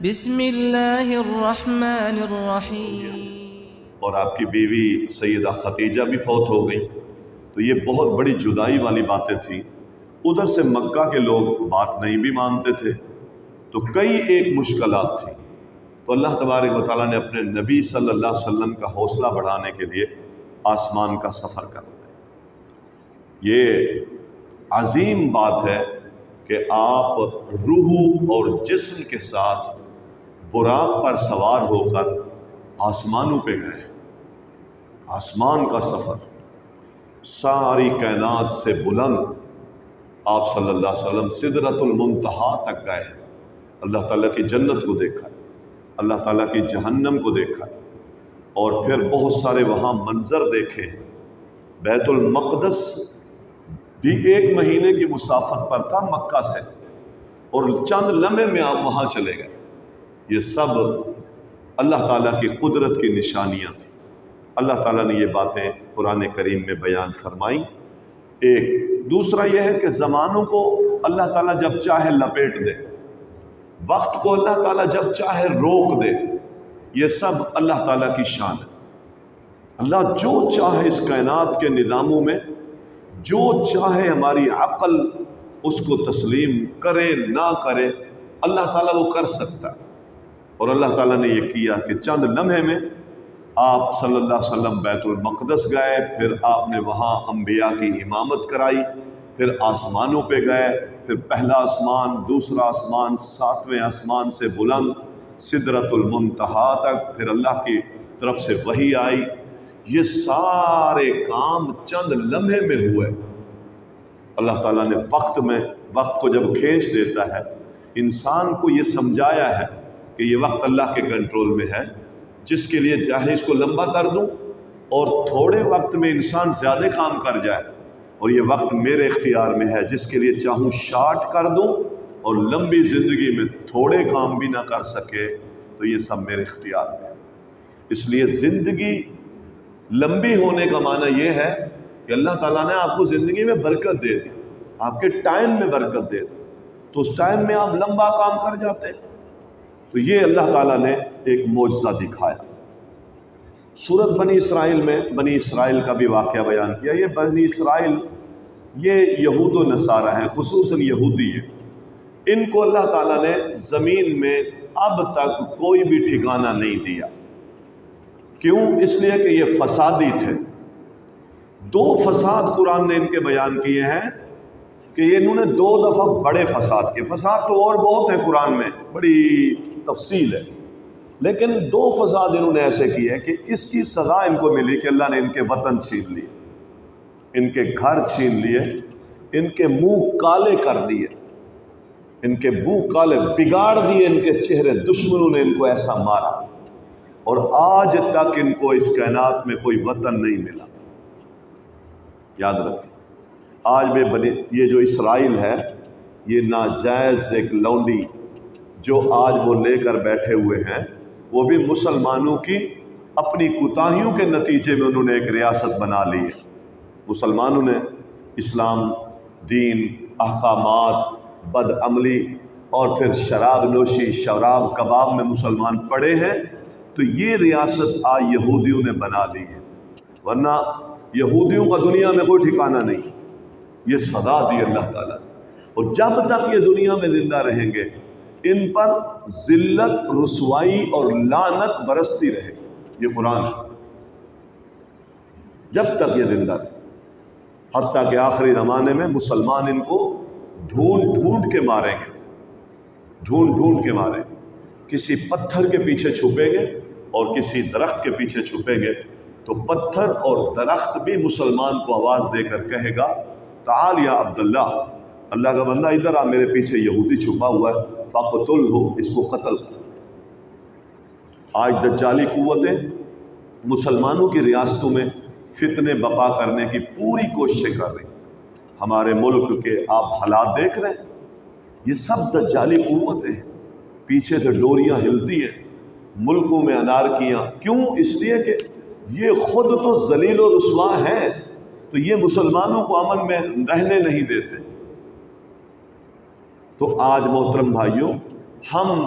بسم اللہ الرحمن الرحیم۔ اور آپ کی بیوی سیدہ خدیجہ بھی فوت ہو گئی، تو یہ بہت بڑی جدائی والی باتیں تھیں۔ ادھر سے مکہ کے لوگ بات نہیں بھی مانتے تھے، تو کئی ایک مشکلات تھیں۔ تو اللہ تبارک و تعالیٰ نے اپنے نبی صلی اللہ علیہ وسلم کا حوصلہ بڑھانے کے لیے آسمان کا سفر کروایا۔ یہ عظیم بات ہے کہ آپ روح اور جسم کے ساتھ براق پر سوار ہو کر آسمانوں پہ گئے۔ آسمان کا سفر، ساری کائنات سے بلند آپ صلی اللہ علیہ وسلم سدرۃ المنتہا تک گئے۔ اللہ تعالیٰ کی جنت کو دیکھا، اللہ تعالیٰ کی جہنم کو دیکھا، اور پھر بہت سارے وہاں منظر دیکھے۔ بیت المقدس بھی 1 مہینے کی مسافت پر تھا مکہ سے، اور چند لمحے میں آپ وہاں چلے گئے۔ یہ سب اللہ تعالیٰ کی قدرت کی نشانیاں تھیں۔ اللہ تعالیٰ نے یہ باتیں قرآن کریم میں بیان فرمائیں۔ ایک دوسرا یہ ہے کہ زمانوں کو اللہ تعالیٰ جب چاہے لپیٹ دے، وقت کو اللہ تعالیٰ جب چاہے روک دے، یہ سب اللہ تعالیٰ کی شان ہے۔ اللہ جو چاہے اس کائنات کے نظاموں میں، جو چاہے ہماری عقل اس کو تسلیم کرے نہ کرے، اللہ تعالیٰ وہ کر سکتا ہے۔ اور اللہ تعالیٰ نے یہ کیا کہ چند لمحے میں آپ صلی اللہ علیہ وسلم بیت المقدس گئے، پھر آپ نے وہاں انبیاء کی امامت کرائی، پھر آسمانوں پہ گئے، پھر پہلا آسمان، دوسرا آسمان، 7ویں آسمان سے بلند سدرۃ المنتہا تک، پھر اللہ کی طرف سے وحی آئی۔ یہ سارے کام چند لمحے میں ہوئے۔ اللہ تعالیٰ نے وقت کو جب کھینچ دیتا ہے، انسان کو یہ سمجھایا ہے کہ یہ وقت اللہ کے کنٹرول میں ہے، جس کے لیے چاہے اس کو لمبا کر دوں، اور تھوڑے وقت میں انسان زیادہ کام کر جائے، اور یہ وقت میرے اختیار میں ہے، جس کے لیے چاہوں شارٹ کر دوں، اور لمبی زندگی میں تھوڑے کام بھی نہ کر سکے، تو یہ سب میرے اختیار میں ہے۔ اس لیے زندگی لمبی ہونے کا معنی یہ ہے کہ اللہ تعالیٰ نے آپ کو زندگی میں برکت دے دی، آپ کے ٹائم میں برکت دے دی، تو اس ٹائم میں آپ لمبا کام کر جاتے ہیں۔ تو یہ اللہ تعالیٰ نے ایک معجزہ دکھایا۔ سورۃ بنی اسرائیل میں بنی اسرائیل کا بھی واقعہ بیان کیا۔ یہ بنی اسرائیل یہ یہود و نصارہ ہیں، خصوصاً یہودی ہیں۔ ان کو اللہ تعالیٰ نے زمین میں اب تک کوئی بھی ٹھکانہ نہیں دیا۔ کیوں؟ اس لیے کہ یہ فسادی تھے۔ 2 فساد قرآن نے ان کے بیان کیے ہیں کہ انہوں نے 2 دفعہ بڑے فساد کیے۔ فساد تو اور بہت ہے، قرآن میں بڑی تفصیل ہے، لیکن 2 فساد انہوں نے ایسے کیے ہیں کہ اس کی سزا ان کو ملی کہ اللہ نے ان کے وطن چھین لیے، ان کے گھر چھین لیے، ان کے منہ کالے کر دیے، ان کے منہ کالے بگاڑ دیے، ان کے چہرے، دشمنوں نے ان کو ایسا مارا، اور آج تک ان کو اس کائنات میں کوئی وطن نہیں ملا۔ یاد رکھیں، آج بھی یہ جو اسرائیل ہے، یہ ناجائز ایک لونڈی جو آج وہ لے کر بیٹھے ہوئے ہیں، وہ بھی مسلمانوں کی اپنی کوتاہیوں کے نتیجے میں انہوں نے ایک ریاست بنا لی ہے۔ مسلمانوں نے اسلام، دین، احکامات، بد عملی، اور پھر شراب نوشی، شراب کباب میں مسلمان پڑے ہیں، تو یہ ریاست آج یہودیوں نے بنا لی ہے۔ ورنہ یہودیوں کا دنیا میں کوئی ٹھکانہ نہیں، یہ سزا دی اللہ تعالیٰ، اور جب تک یہ دنیا میں زندہ رہیں گے ان پر ذلت، رسوائی اور لعنت برستی رہے گی۔ یہ قرآن ہے، جب تک یہ زندہ رہے، حتیٰ کہ آخری زمانے میں مسلمان ان کو ڈھونڈ ڈھونڈ کے ماریں گے، ڈھونڈ ڈھونڈ کے ماریں گے۔ کسی پتھر کے پیچھے چھپیں گے اور کسی درخت کے پیچھے چھپیں گے، تو پتھر اور درخت بھی مسلمان کو آواز دے کر کہے گا، تعال یا عبداللہ، اللہ کا بندہ ادھر آ، میرے پیچھے یہودی چھپا ہوا ہے، فقتلہ، اس کو قتل کر۔ آج دجالی قوتیں مسلمانوں کی ریاستوں میں فتنے بپا کرنے کی پوری کوششیں کر رہی ہیں۔ ہمارے ملک کے آپ حالات دیکھ رہے ہیں، یہ سب دجالی قوتیں ہیں، پیچھے سے ڈوریاں ہلتی ہیں، ملکوں میں انارکیاں۔ کیوں؟ اس لیے کہ یہ خود تو ذلیل و رسوا ہیں، تو یہ مسلمانوں کو امن میں رہنے نہیں دیتے۔ تو آج محترم بھائیوں، ہم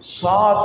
7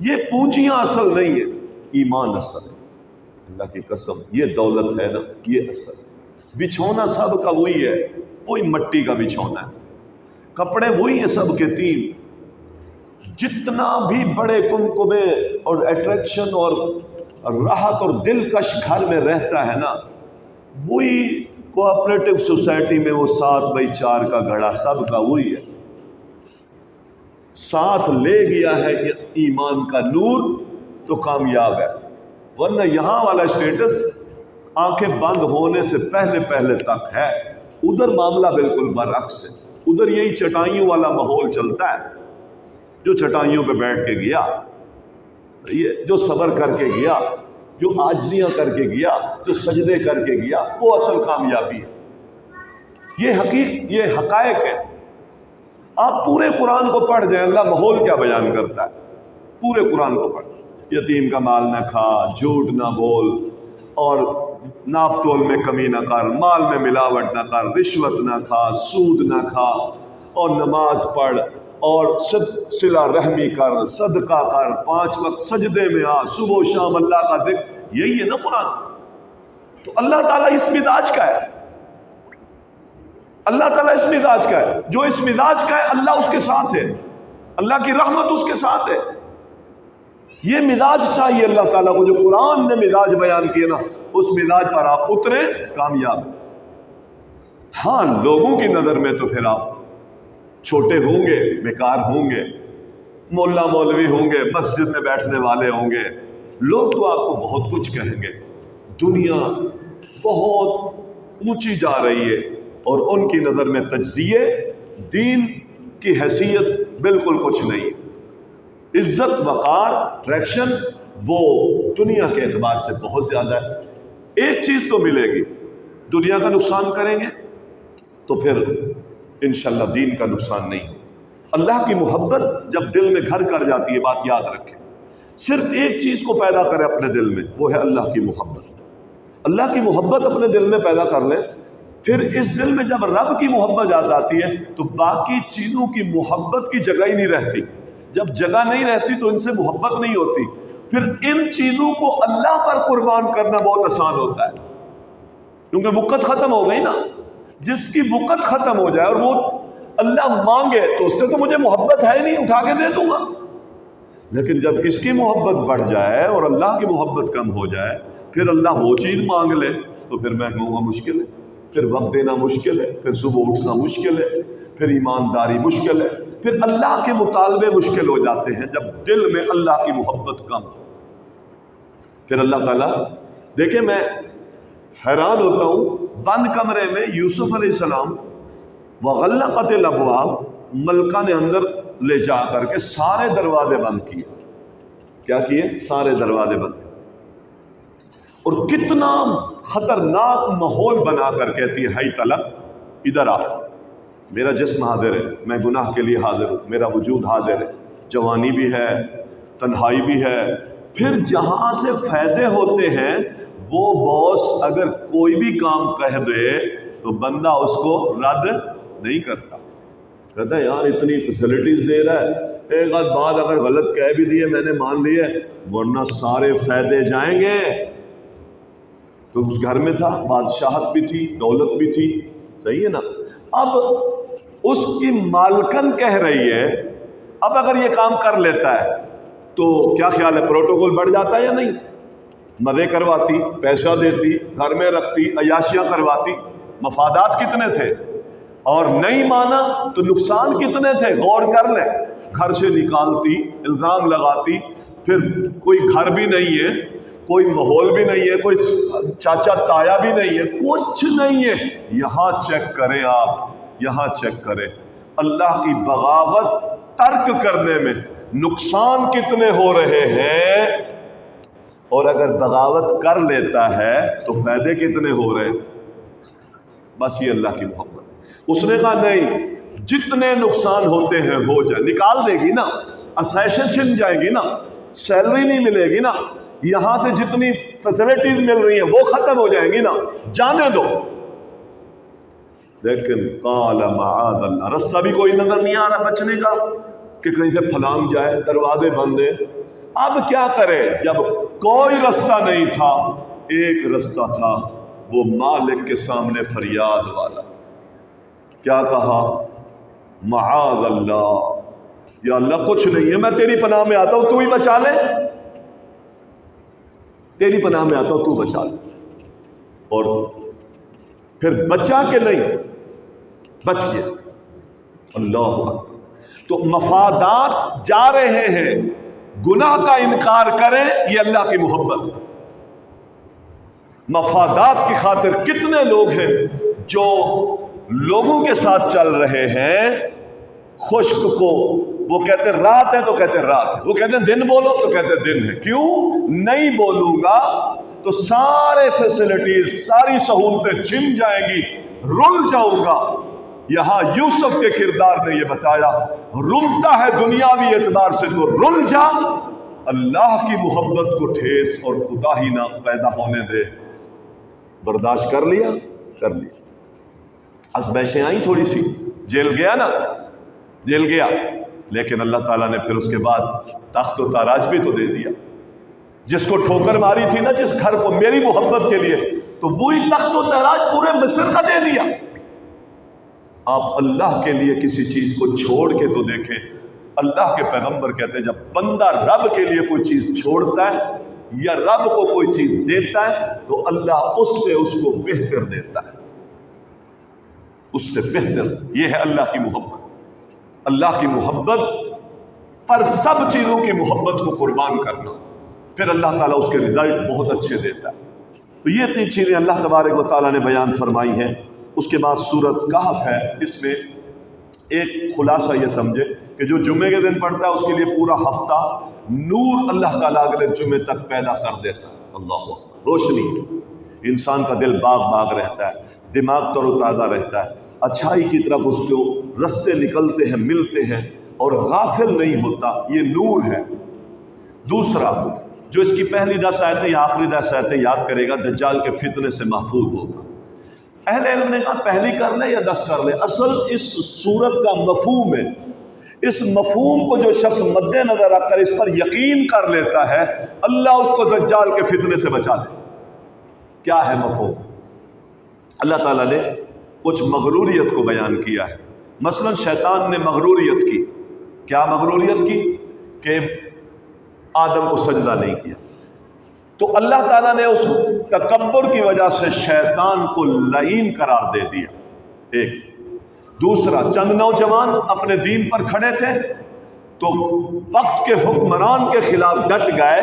یہ پونجیاں اصل نہیں ہے، ایمان اصل ہے۔ اللہ کی قسم یہ دولت ہے نا، یہ اصل ہے۔ بچھونا سب کا وہی ہے، وہی مٹی کا بچھونا ہے، کپڑے وہی ہیں سب کے تین۔ جتنا بھی بڑے کنکبے اور اٹریکشن اور راحت اور دلکش گھر میں رہتا ہے نا، وہی کوآپریٹو سوسائٹی میں وہ 7x4 کا گھڑا سب کا وہی ہے۔ ساتھ لے گیا ہے ایمان کا نور تو کامیاب ہے، ورنہ یہاں والا اسٹیٹس آنکھیں بند ہونے سے پہلے پہلے تک ہے، ادھر معاملہ بالکل برعکس ہے۔ ادھر یہی چٹائیوں والا ماحول چلتا ہے، جو چٹائیوں پہ بیٹھ کے گیا، یہ جو صبر کر کے گیا، جو عاجزیاں کر کے گیا، جو سجدے کر کے گیا، وہ اصل کامیابی ہے۔ یہ حقائق ہے۔ آپ پورے قرآن کو پڑھ جائیں، اللہ ماحول کیا بیان کرتا ہے، پورے قرآن کو پڑھ۔ یتیم کا مال نہ کھا، جھوٹ نہ بول، اور ناپ تول میں کمی نہ کر، مال میں ملاوٹ نہ کر، رشوت نہ کھا، سود نہ کھا، اور نماز پڑھ، اور صلہ رحمی کر، صدقہ کر، 5 وقت سجدے میں آ، صبح و شام اللہ کا ذکر، یہی ہے نا قرآن۔ تو اللہ تعالیٰ اس مزاج کا ہے، اللہ تعالیٰ اس مزاج کا ہے۔ جو اس مزاج کا ہے اللہ اس کے ساتھ ہے، اللہ کی رحمت اس کے ساتھ ہے۔ یہ مزاج چاہیے اللہ تعالیٰ کو، جو قرآن نے مزاج بیان کیا نا، اس مزاج پر آپ اترے، کامیاب۔ ہاں لوگوں کی نظر میں تو پھر آپ چھوٹے ہوں گے، بیکار ہوں گے، مولا مولوی ہوں گے، مسجد میں بیٹھنے والے ہوں گے، لوگ تو آپ کو بہت کچھ کہیں گے۔ دنیا بہت اونچی جا رہی ہے اور ان کی نظر میں تجزیے دین کی حیثیت بالکل کچھ نہیں۔ عزت، وقار، ٹریکشن وہ دنیا کے اعتبار سے بہت زیادہ ہے۔ ایک چیز تو ملے گی، دنیا کا نقصان کریں گے تو پھر انشاءاللہ دین کا نقصان نہیں۔ اللہ کی محبت جب دل میں گھر کر جاتی ہے، بات یاد رکھیں، صرف ایک چیز کو پیدا کرے اپنے دل میں، وہ ہے اللہ کی محبت۔ اللہ کی محبت اپنے دل میں پیدا کر لے، پھر اس دل میں جب رب کی محبت آ جاتی ہے تو باقی چیزوں کی محبت کی جگہ ہی نہیں رہتی۔ جب جگہ نہیں رہتی تو ان سے محبت نہیں ہوتی، پھر ان چیزوں کو اللہ پر قربان کرنا بہت آسان ہوتا ہے، کیونکہ وقت ختم ہو گئی نا۔ جس کی وقت ختم ہو جائے اور وہ اللہ مانگے تو اس سے تو مجھے محبت ہے نہیں، اٹھا کے دے دوں گا۔ لیکن جب اس کی محبت بڑھ جائے اور اللہ کی محبت کم ہو جائے، پھر اللہ وہ چیز مانگ لے تو پھر میں کہوں گا مشکل ہے، پھر وقت دینا مشکل ہے، پھر صبح اٹھنا مشکل ہے، پھر ایمانداری مشکل ہے، پھر اللہ کے مطالبے مشکل ہو جاتے ہیں جب دل میں اللہ کی محبت کم۔ پھر اللہ تعالیٰ دیکھیں، میں حیران ہوتا ہوں، بند کمرے میں یوسف علیہ السلام وغلقت الابواب، ملکہ نے اندر لے جا کر کے سارے دروازے بند کیے۔ کیا کیے؟ سارے دروازے بند کیے، اور کتنا خطرناک ماحول بنا کر کہتی ہے ہائی طلب ادھر آ، میرا جسم حاضر ہے، میں گناہ کے لیے حاضر ہوں، میرا وجود حاضر ہے، جوانی بھی ہے، تنہائی بھی ہے۔ پھر جہاں سے فائدے ہوتے ہیں وہ باس اگر کوئی بھی کام کہہ دے تو بندہ اس کو رد نہیں کرتا، کہتا ہے یار اتنی فیسلٹیز دے رہا ہے، ایک آدھ بات اگر غلط کہہ بھی دیے میں نے مان لیے، ورنہ سارے فائدے جائیں گے۔ تو اس گھر میں تھا، بادشاہت بھی تھی، دولت بھی تھی، صحیح ہے نا۔ اب اس کی مالکن کہہ رہی ہے، اب اگر یہ کام کر لیتا ہے تو کیا خیال ہے، پروٹوکول بڑھ جاتا ہے یا نہیں؟ مزے کرواتی، پیسہ دیتی، گھر میں رکھتی، عیاشیاں کرواتی، مفادات کتنے تھے، اور نہیں مانا تو نقصان کتنے تھے، غور کر لیں۔ گھر سے نکالتی، الزام لگاتی، پھر کوئی گھر بھی نہیں ہے، کوئی ماحول بھی نہیں ہے، کوئی چاچا تایا بھی نہیں ہے، کچھ نہیں ہے۔ یہاں چیک کریں، آپ یہاں چیک کریں، اللہ کی بغاوت ترک کرنے میں نقصان کتنے ہو رہے ہیں، اور اگر بغاوت کر لیتا ہے تو فائدے کتنے ہو رہے ہیں۔ بس یہ اللہ کی محبت۔ اس نے کہا نہیں، جتنے نقصان ہوتے ہیں ہو جائے، نکال دے گی نا، اسائشن چھن جائے گی نا، سیلری نہیں ملے گی نا، یہاں سے جتنی فیسلٹیز مل رہی ہیں وہ ختم ہو جائیں گی نا، جانے دو۔ لیکن قال معاذ اللہ، رستہ بھی کوئی نظر نہیں آ رہا بچنے کا کہ کہیں سے پھلانگ جائے، دروازے بند ہیں، اب کیا کرے؟ جب کوئی رستہ نہیں تھا، ایک رستہ تھا، وہ مالک کے سامنے فریاد والا۔ کیا کہا؟ معاذ اللہ، یا اللہ کچھ نہیں ہے، میں تیری پناہ میں آتا ہوں، تو ہی بچا لے، تیری پناہ میں آتا ہوں، تو بچا لے۔ اور پھر بچا کہ نہیں؟ بچ گیا۔ اللہ اکبر۔ تو مفادات جا رہے ہیں، گناہ کا انکار کریں، یہ اللہ کی محبت۔ مفادات کی خاطر کتنے لوگ ہیں جو لوگوں کے ساتھ چل رہے ہیں، خشک کو وہ کہتے ہیں رات ہے تو کہتے ہیں رات ہے، وہ کہتے ہیں دن بولو تو کہتے ہیں دن ہے۔ کیوں نہیں بولوں گا تو سارے فیسلٹیز، ساری سہولتیں چھن جائیں گی، رل جاؤں گا۔ یہاں یوسف کے کردار نے یہ بتایا، رلتا ہے دنیاوی اعتبار سے تو رل جا، اللہ کی محبت کو ٹھیس اور کوتاہی نہ پیدا ہونے دے۔ برداشت کر لیا، کر لیا۔ ازمائشیں آئیں تھوڑی سی، جیل گیا نا، جیل گیا، لیکن اللہ تعالیٰ نے پھر اس کے بعد تخت و تاراج بھی تو دے دیا۔ جس کو ٹھوکر ماری تھی نا، جس گھر کو میری محبت کے لیے، تو وہی تخت و تاراج پورے مصر کا دے دیا۔ آپ اللہ کے لیے کسی چیز کو چھوڑ کے تو دیکھیں۔ اللہ کے پیغمبر کہتے ہیں جب بندہ رب کے لیے کوئی چیز چھوڑتا ہے یا رب کو کوئی چیز دیتا ہے تو اللہ اس سے اس کو بہتر دیتا ہے، اس سے بہتر۔ یہ ہے اللہ کی محبت۔ اللہ کی محبت پر سب چیزوں کی محبت کو قربان کرنا، پھر اللہ تعالیٰ اس کے رزلٹ بہت اچھے دیتا ہے۔ تو یہ تین چیزیں اللہ تبارک و تعالیٰ نے بیان فرمائی ہیں۔ اس کے بعد سورۃ کہف ہے، اس میں ایک خلاصہ یہ سمجھے کہ جو جمعے کے دن پڑھتا ہے اس کے لیے پورا ہفتہ نور اللہ تعالیٰ اگلے جمعے تک پیدا کر دیتا ہے۔ اللہ اکبر، روشنی، انسان کا دل باغ باغ رہتا ہے، دماغ تر و تازہ رہتا ہے، اچھائی کی طرف اس کو رستے نکلتے ہیں، ملتے ہیں، اور غافل نہیں ہوتا۔ یہ نور ہے۔ دوسرا، جو اس کی پہلی 10 آیتیں یا آخری 10 آیتیں یاد کرے گا دجال کے فتنے سے محفوظ ہوگا۔ اہل علم نے کہا پہلی کر لے یا 10 کر لے، اصل اس صورت کا مفہوم ہے۔ اس مفہوم کو جو شخص مد نظر رکھ کر اس پر یقین کر لیتا ہے، اللہ اس کو دجال کے فتنے سے بچا لے۔ کیا ہے مفہوم؟ اللہ تعالیٰ نے کچھ مغروریت کو بیان کیا ہے۔ مثلا شیطان نے مغروریت کی۔ کیا مغروریت کی؟ کہ آدم کو سجدہ نہیں کیا، تو اللہ تعالیٰ نے اس تکبر کی وجہ سے شیطان کو لعین قرار دے دیا۔ ایک دوسرا، چند نوجوان اپنے دین پر کھڑے تھے تو وقت کے حکمران کے خلاف ڈٹ گئے،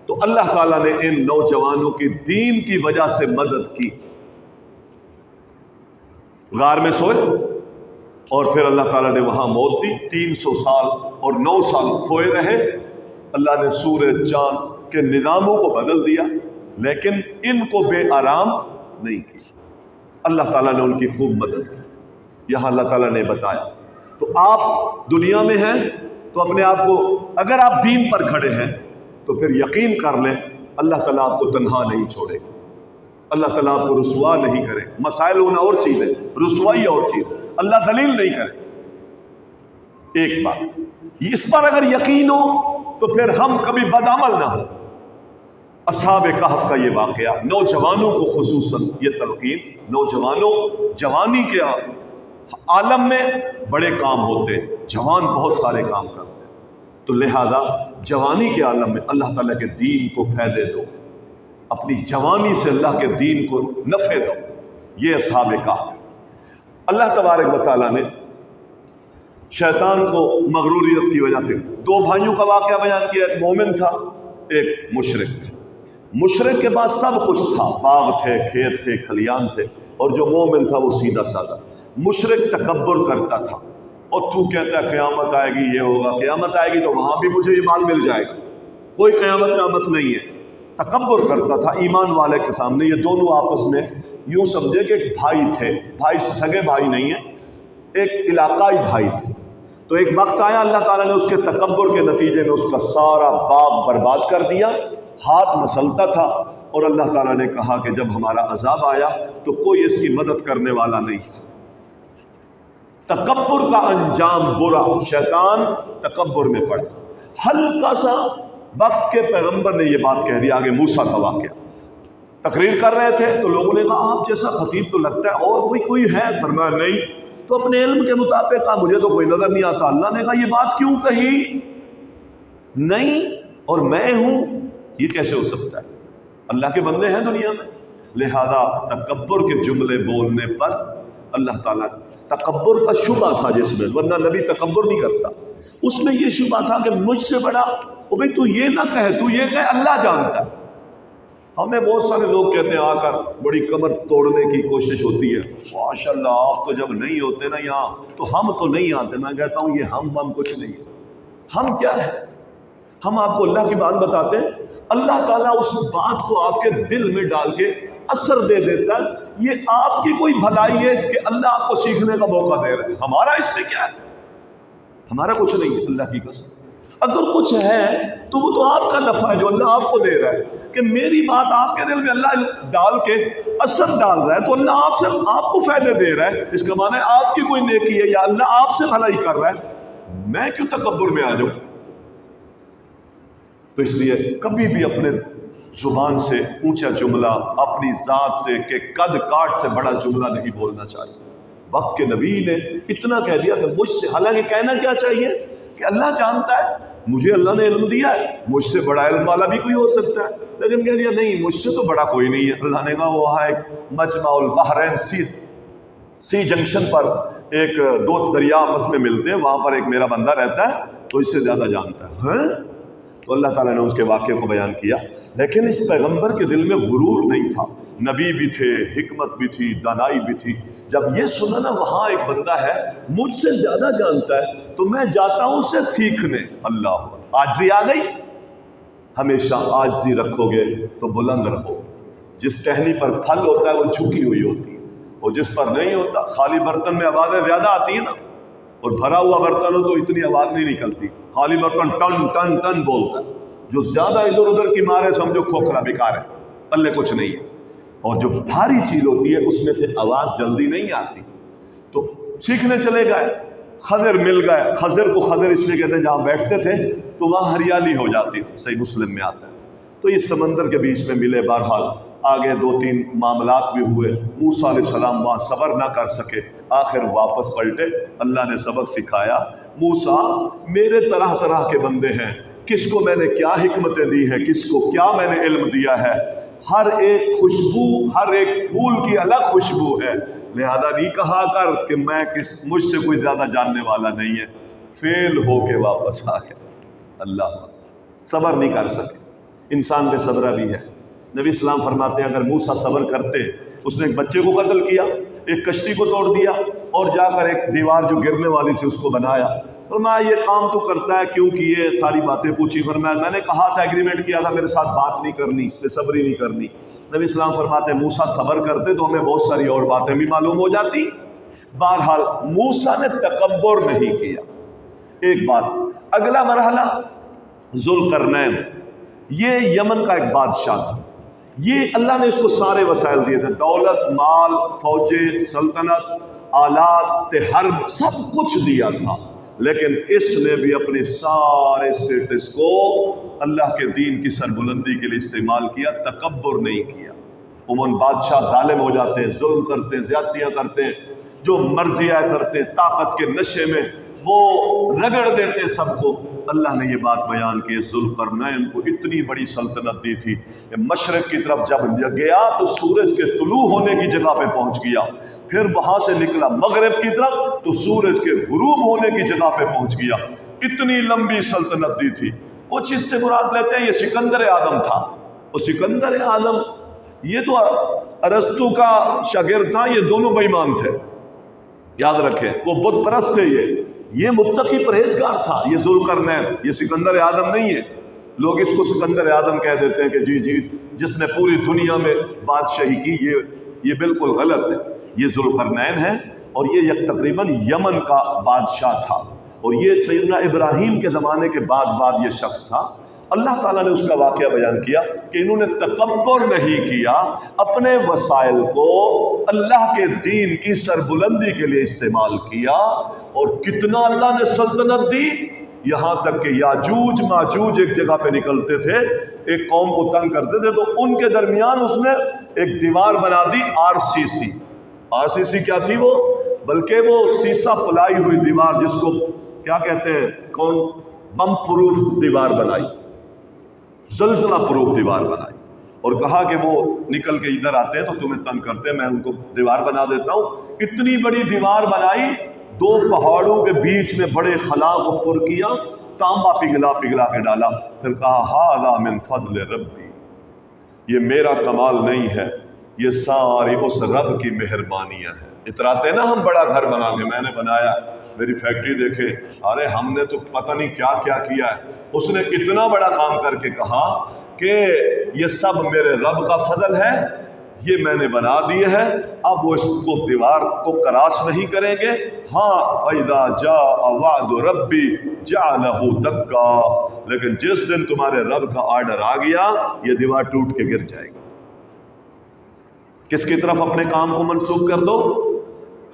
تو اللہ تعالیٰ نے ان نوجوانوں کی دین کی وجہ سے مدد کی۔ غار میں سوئے اور پھر اللہ تعالیٰ نے وہاں موت دی، 300 سال اور 9 سال سوئے رہے۔ اللہ نے سورج چاند کے نظاموں کو بدل دیا، لیکن ان کو بے آرام نہیں کی۔ اللہ تعالیٰ نے ان کی خوب مدد کی۔ یہاں اللہ تعالیٰ نے بتایا، تو آپ دنیا میں ہیں تو اپنے آپ کو، اگر آپ دین پر کھڑے ہیں تو پھر یقین کر لیں اللہ تعالیٰ آپ کو تنہا نہیں چھوڑے گا، اللہ تعالیٰ آپ کو رسوا نہیں کرے۔ مسائل ہونا اور چیز ہے، رسوائی اور چیز، اللہ ذلیل نہیں کرے۔ ایک بات، اس پر اگر یقین ہو تو پھر ہم کبھی بدعمل نہ ہو۔ اصحاب کہف کا یہ واقعہ، نوجوانوں کو خصوصاً یہ تلقین، نوجوانوں جوانی کے عالم میں بڑے کام ہوتے، جوان بہت سارے کام کرتے، تو لہذا جوانی کے عالم میں اللہ تعالیٰ کے دین کو فائدے دو، اپنی جوانی سے اللہ کے دین کو نفع دو۔ یہ اصحاب کہف۔ اللہ تبارک و تعالیٰ نے شیطان کو مغروریت کی وجہ سے 2 بھائیوں کا واقعہ بیان کیا، ایک مومن تھا، ایک مشرک تھا۔ مشرک کے پاس سب کچھ تھا، باغ تھے، کھیت تھے، کھلیان تھے، اور جو مومن تھا وہ سیدھا سادہ۔ مشرک تکبر کرتا تھا، اور تو کہتا ہے قیامت آئے گی، یہ ہوگا، قیامت آئے گی تو وہاں بھی مجھے یہ مال مل جائے گا، کوئی قیامت نہیں ہے۔ تکبر کرتا تھا ایمان والے کے سامنے۔ یہ دونوں آپس میں یوں سمجھے کہ ایک بھائی تھے، بھائی سگے بھائی نہیں ہیں، ایک علاقائی بھائی تھے۔ تو ایک وقت آیا اللہ تعالیٰ نے اس کے تکبر کے نتیجے میں اس کا سارا باغ برباد کر دیا، ہاتھ مسلتا تھا، اور اللہ تعالیٰ نے کہا کہ جب ہمارا عذاب آیا تو کوئی اس کی مدد کرنے والا نہیں تھا۔ تکبر کا انجام برا، شیطان تکبر میں پڑا۔ ہلکا سا وقت کے پیغمبر نے یہ بات کہہ دی. آگے موسیٰ کا واقعہ تقریر کر رہے تھے تو لوگوں نے کہا آپ جیسا خطیب تو لگتا ہے اور کوئی ہے. فرمایا نہیں. تو اپنے علم کے مطابق کہا مجھے تو کوئی نظر نہیں آتا. اللہ نے کہا یہ بات کیوں کہی؟ نہیں اور میں ہوں، یہ کیسے ہو سکتا ہے؟ اللہ کے بندے ہیں دنیا میں. لہذا تکبر کے جملے بولنے پر اللہ تعالیٰ، تکبر کا شبہ تھا جس میں، ورنہ نبی تکبر نہیں کرتا. اس میں یہ شبہ تھا کہ مجھ سے بڑا، او بھئی تو یہ نہ کہے، تو یہ کہے اللہ جانتا ہے. ہمیں بہت سارے لوگ کہتے ہیں آ کر بڑی کمر توڑنے کی کوشش ہوتی ہے. ماشاءاللہ آپ تو جب نہیں ہوتے نا یہاں تو ہم تو نہیں آتے. میں کہتا ہوں یہ ہم کچھ نہیں ہے. ہم کیا ہے؟ ہم آپ کو اللہ کی بات بتاتے ہیں. اللہ تعالیٰ اس بات کو آپ کے دل میں ڈال کے اثر دے دیتا ہے. یہ آپ کی کوئی بھلائی ہے کہ اللہ آپ کو سیکھنے کا موقع دے رہا ہے. ہمارا اس سے کیا ہے؟ ہمارا کچھ نہیں ہے اللہ کی قسم. اگر کچھ ہے تو وہ تو آپ کا نفع ہے جو اللہ آپ کو دے رہا ہے. کہ میری بات آپ کے دل میں اللہ ڈال کے اثر ڈال رہا ہے تو اللہ آپ کو فائدے دے رہا ہے. اس کا معنی ہے آپ کی کوئی نیکی ہے یا اللہ آپ سے بھلائی کر رہا ہے. میں کیوں تکبر میں آ جاؤں؟ تو اس لیے کبھی بھی اپنے زبان سے اونچا جملہ، اپنی ذات سے کہ قد کاٹ سے بڑا جملہ نہیں بولنا چاہیے. وقت کے نبی نے اتنا کہہ دیا کہ مجھ سے، حالانکہ کہنا کیا چاہیے کہ اللہ جانتا ہے، مجھے اللہ نے علم دیا ہے، مجھ سے بڑا علم والا بھی کوئی ہو سکتا ہے. لیکن کہہ دیا نہیں مجھ سے تو بڑا کوئی نہیں ہے. اللہ نے کہا وہاں ایک مجمع البحرین سی جنکشن پر ایک دوست دریا آپس میں ملتے ہیں، وہاں پر ایک میرا بندہ رہتا ہے تو اس سے زیادہ جانتا ہے. تو اللہ تعالیٰ نے اس کے واقعے کو بیان کیا. لیکن اس پیغمبر کے دل میں غرور نہیں تھا. نبی بھی تھے، حکمت بھی تھی، دانائی بھی تھی. جب یہ سنا نا وہاں ایک بندہ ہے مجھ سے زیادہ جانتا ہے تو میں جاتا ہوں اس سے سیکھنے. اللہ، عاجزی آ گئی. ہمیشہ عاجزی رکھو گے تو بلند رہو. جس ٹہنی پر پھل ہوتا ہے وہ جھکی ہوئی ہوتی ہے، اور جس پر نہیں ہوتا، خالی برتن میں آوازیں زیادہ آتی ہیں نا، اور بھرا ہوا برتن ہو تو اتنی آواز نہیں نکلتی. خالی برتن ٹن ٹن ٹن بولتا ہے. جو زیادہ ادھر ادھر کی مارے سمجھو کھوکھلا بیکار ہے، پلے کچھ نہیں ہے. اور جو بھاری چیز ہوتی ہے اس میں سے آواز جلدی نہیں آتی. تو سیکھنے چلے گئے، خضر مل گئے. خضر کو خضر اس لیے کہتے ہیں جہاں بیٹھتے تھے تو وہاں ہریالی ہو جاتی تھی. صحیح مسلم میں آتا ہے. تو یہ سمندر کے بیچ میں ملے. بہرحال آگے 2-3 معاملات بھی ہوئے. موسیٰ علیہ السلام وہاں صبر نہ کر سکے، آخر واپس پلٹے. اللہ نے سبق سکھایا، موسیٰ میرے طرح طرح کے بندے ہیں، کس کو میں نے کیا حکمتیں دی ہیں، کس کو کیا میں نے علم دیا ہے. ہر ایک خوشبو، ہر ایک پھول کی الگ خوشبو ہے. لہذا نہیں کہا کر کہ مجھ سے کوئی زیادہ جاننے والا نہیں ہے. فیل ہو کے واپس آ گیا. اللہ صبر نہیں کر سکے. انسان بے صبرہ بھی ہے. نبی اسلام فرماتے ہیں اگر موسیٰ صبر کرتے، اس نے ایک بچے کو قتل کیا، ایک کشتی کو توڑ دیا، اور جا کر ایک دیوار جو گرنے والی تھی اس کو بنایا. فرمایا یہ کام تو کرتا ہے کیوں کی یہ ساری باتیں پوچھی. فرمایا میں نے کہا تھا، ایگریمنٹ کیا تھا میرے ساتھ بات نہیں کرنی، اس پہ صبر ہی نہیں کرنی. نبی اسلام فرماتے ہیں موسیٰ صبر کرتے تو ہمیں بہت ساری اور باتیں بھی معلوم ہو جاتی. بہرحال موسیٰ نے تکبر نہیں کیا. ایک بات. اگلا مرحلہ ذوالقرنین، یہ یمن کا ایک بادشاہ تھا. یہ اللہ نے اس کو سارے وسائل دیے تھے، دولت، مال، فوجیں، سلطنت، آلات حرب، سب کچھ دیا تھا. لیکن اس نے بھی اپنے سارے اسٹیٹس کو اللہ کے دین کی سربلندی کے لیے استعمال کیا، تکبر نہیں کیا. عموماً بادشاہ ظالم ہو جاتے ہیں، ظلم کرتے ہیں، زیادتیاں کرتے ہیں، جو مرضی کرتے ہیں، طاقت کے نشے میں وہ رگڑ دیتے ہیں سب کو. اللہ نے یہ بات بیان کی. ذوالقرنین کو اتنی بڑی سلطنت دی تھی کہ مشرق کی طرف جب گیا تو سورج کے طلوع ہونے کی جگہ پہ پہنچ گیا، پھر وہاں سے نکلا مغرب کی طرف تو سورج کے غروب ہونے کی جگہ پہ پہنچ گیا. اتنی لمبی سلطنت دی تھی. کچھ اس سے مراد لیتے ہیں یہ سکندر اعظم تھا. اور سکندر اعظم یہ تو ارسطو کا شاگرد تھا. یہ دونوں بے ایمان تھے، یاد رکھیں. وہ بت پرست تھے. یہ متقی پرہیزگار تھا. یہ ذوالقرنین، یہ سکندر اعظم نہیں ہے. لوگ اس کو سکندر اعظم کہہ دیتے ہیں کہ جی جس نے پوری دنیا میں بادشاہی کی. یہ بالکل غلط ہے. یہ ذوالقرنین ہے اور یہ تقریباً یمن کا بادشاہ تھا. اور یہ سیدنا ابراہیم کے زمانے کے بعد یہ شخص تھا. اللہ تعالیٰ نے اس کا واقعہ بیان کیا کہ انہوں نے تکبر نہیں کیا، اپنے وسائل کو اللہ کے دین کی سربلندی کے لیے استعمال کیا. اور کتنا اللہ نے سلطنت دی. یہاں تک کہ یاجوج ماجوج ایک جگہ پہ نکلتے تھے، ایک قوم کو تنگ کرتے تھے، تو ان کے درمیان اس نے ایک دیوار بنا دی RCC۔ RCC کیا تھی وہ؟ بلکہ وہ سیسا پلائی ہوئی دیوار، جس کو کیا کہتے ہیں، کون، بم پروف دیوار بنائی، زلزلہ پروف دیوار بنائی، اور کہا کہ وہ نکل کے ادھر آتے ہیں تو تمہیں تنگ کرتے ہیں، میں ان کو دیوار بنا دیتا ہوں۔ اتنی بڑی دیوار بنائی، 2 پہاڑوں کے بیچ میں بڑے خلا کو پر کیا، تانبا پگھلا پگھلا کے ڈالا، پھر کہا ھذا من فضل ربی، یہ میرا کمال نہیں ہے، یہ ساری اس رب کی مہربانیاں ہیں۔ اتراتے ہیں نا ہم بڑا گھر بنا کے، میں نے بنایا، میری فیکٹری دیکھے، ارے ہم نے تو پتہ نہیں کیا کیا کیا ہے۔ اس نے اتنا بڑا کام کر کے کہا کہ یہ سب میرے رب کا فضل ہے، یہ میں نے بنا دیے ہے، اب وہ اس کو دیوار کو کراس نہیں کریں گے۔ ہاں وَإِذَا جَاءَ وَعْدُ رَبِّي جَعَلَهُ دَكَّا، لیکن جس دن تمہارے رب کا آرڈر آ گیا، یہ دیوار ٹوٹ کے گر جائے گی۔ کس کی طرف اپنے کام کو منسوخ کر دو؟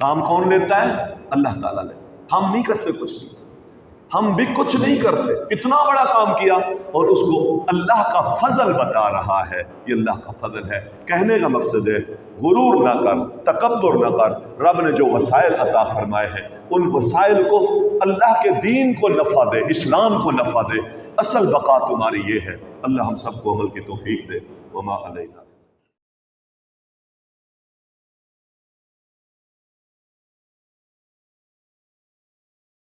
کام کون لیتا ہے؟ اللہ تعالیٰ لیتا ہے، ہم نہیں کرتے کچھ بھی، ہم بھی کچھ نہیں کرتے۔ اتنا بڑا کام کیا اور اس کو اللہ کا فضل بتا رہا ہے، یہ اللہ کا فضل ہے۔ کہنے کا مقصد ہے غرور نہ کر، تکبر نہ کر، رب نے جو وسائل عطا فرمائے ہیں ان وسائل کو اللہ کے دین کو نفع دے، اسلام کو نفع دے، اصل بقا تمہاری یہ ہے۔ اللہ ہم سب کو عمل کی توفیق دے۔ وما علینا۔